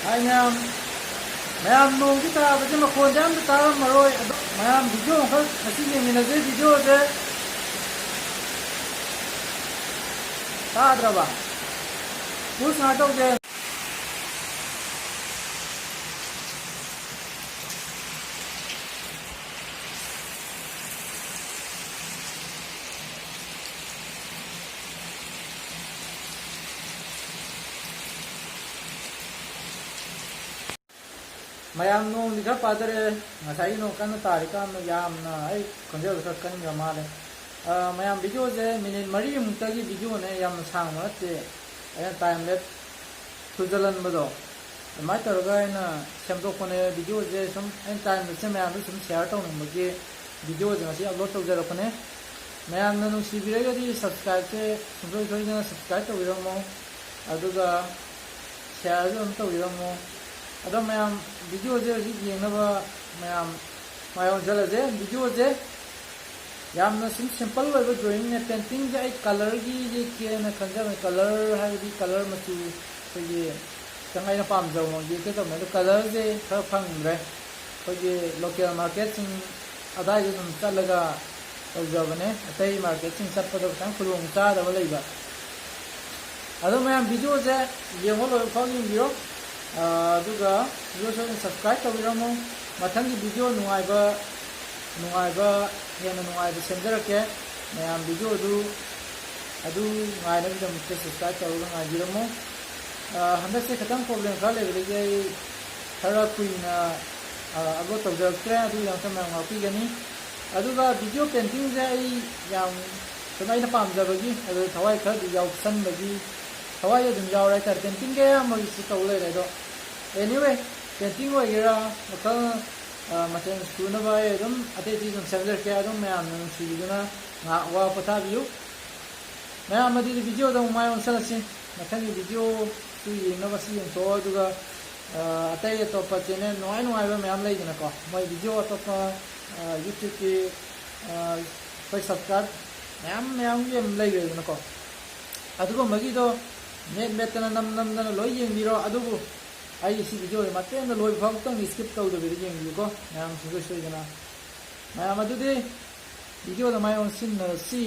Anh mày nông cái ta bây giờ mà còn dám ta mà rồi mày video không cái gì mình là video thế ta đâu ba bus nào đâu thế mayam nong dikha padare ngasai no kan tarika no yam na ai konjel sa kan gamale mayam video je minute mari mukta gi video ne yam sang ma te ai time let tujalan bodo mai tar ga na semdo kone video je sum en time se mayam sum share to no ge video je ngasi upload to jara kone mayam na no sibire ga di subscribe se sum so na subscribe to wi mo aduga share to wi mo अदो मैम video जे येंगनब मैम मायों जलजे video जे यामना simple ओइब ड्राइंग ने पेंटिंग जे कलर की जे के न खंजा में कलर हाइबी कलर मचू ये तंगाई ना पाम जाव ये के तो मैं कलर जे खर फंगरे ये लोकल मार्केट सिंग अदा जे तुम चलगा जबने अतई मार्केट सिंग सब पदो तंग खुलुंग चा दब लेबा अदो मैम वीडियो जे येंगो लो फॉलोइंग बिरो अदुगा वीडियो सब्सक्राइब तौरमो मथंगी वीडियो नुआइबा हेन नुआइबा सेमजरके मैम वीडियो अदु गायनगिदम सब्सक्राइब तौरगा गायबिरमो हंदसे खतम प्रॉब्लम खा लेबे खरा कुइना अपलोड तौजरक्त्रे अदु याम मैम गापीगनी अदुगा वीडियो पेंटिंग जे याम समाइना पामजबगी अदु थवाई खर यावसनबगी थवाई अदुम यावराय तर पेंटिंग के मगी सितौ लेरेदो anyway painting वगैरह मखल मचन स्टून बाय एकदम अते चीज सेंसर के एकदम मैं आम सीजना ना वा पता बियो मैं आम दी वीडियो दम माय ऑनसल से मखल वीडियो तु येना बसी तो दुगा अते तो पचने नोय नोय मैं आम ले जना को मैं वीडियो तो YouTube के कोई सब्सक्राइब मैं ले जना को अदुगो मगी तो नेट मेतना नम लोय येंगिरो अदुगो आई इसी वीडियो में मत ना लोई भाग तंग स्किप कर दो वीडियो येंगी को मैम सुगो जना मैम अदुदे वीडियो द माय ओन सिन सी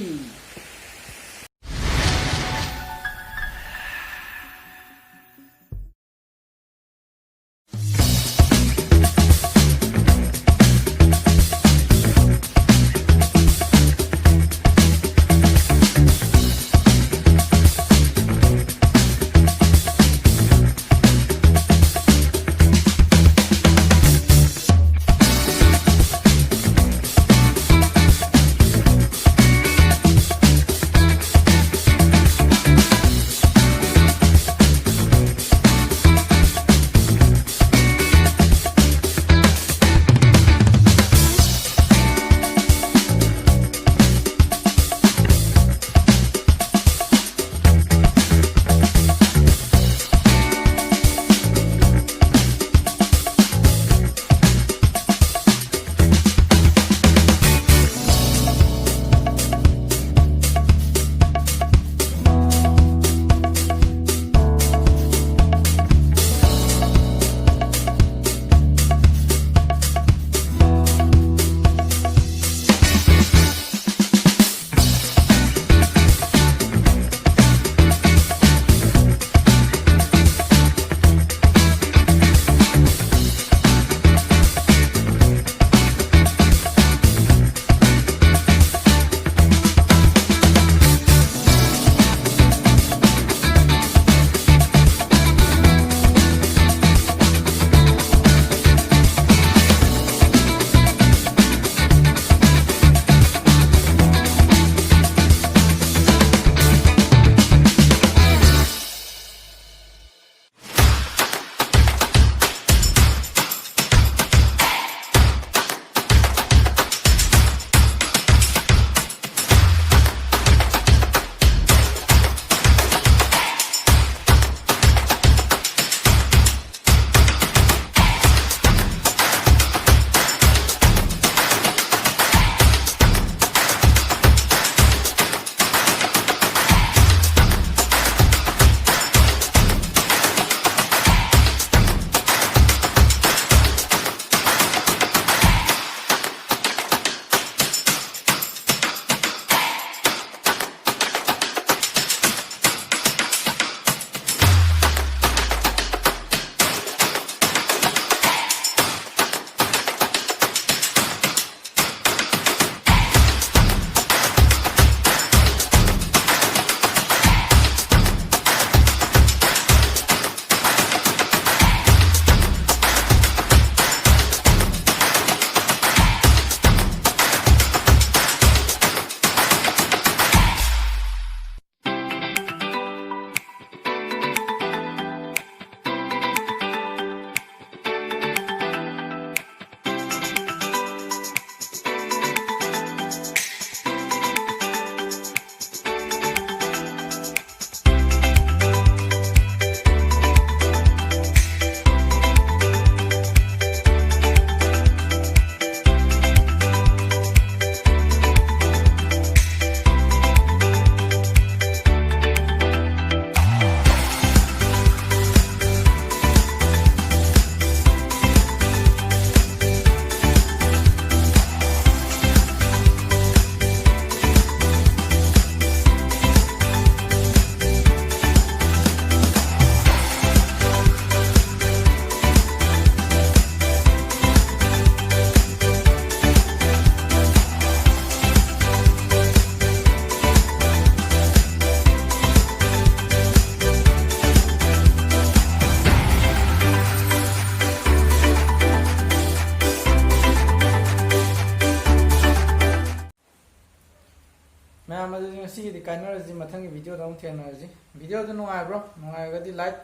ꯉꯁꯤꯒꯤꯗꯤ ꯀꯥꯏꯅꯔꯁꯤ ꯃꯊꯪꯒꯤ ꯚꯤꯗꯤꯑꯣꯗ ꯑꯃꯨꯛ ꯊꯦꯡꯅꯔꯁꯤ ꯚꯤꯗꯤꯑꯣꯗ ꯅꯨꯡꯉꯥꯏꯕ꯭ꯔꯣ ꯅꯨꯡꯉꯥꯏꯔꯒꯗꯤ ꯂꯥꯏꯛ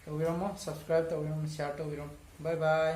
ꯇꯧꯕꯤꯔꯝꯃꯣ ꯁꯕꯁꯀ꯭ꯔꯥꯏꯕ ꯇꯧꯕꯤꯔꯝꯃꯣ ꯁꯤꯌꯥꯔ ꯇꯧꯕꯤꯔꯝꯃꯣ ꯕꯥꯏ ꯕꯥꯏ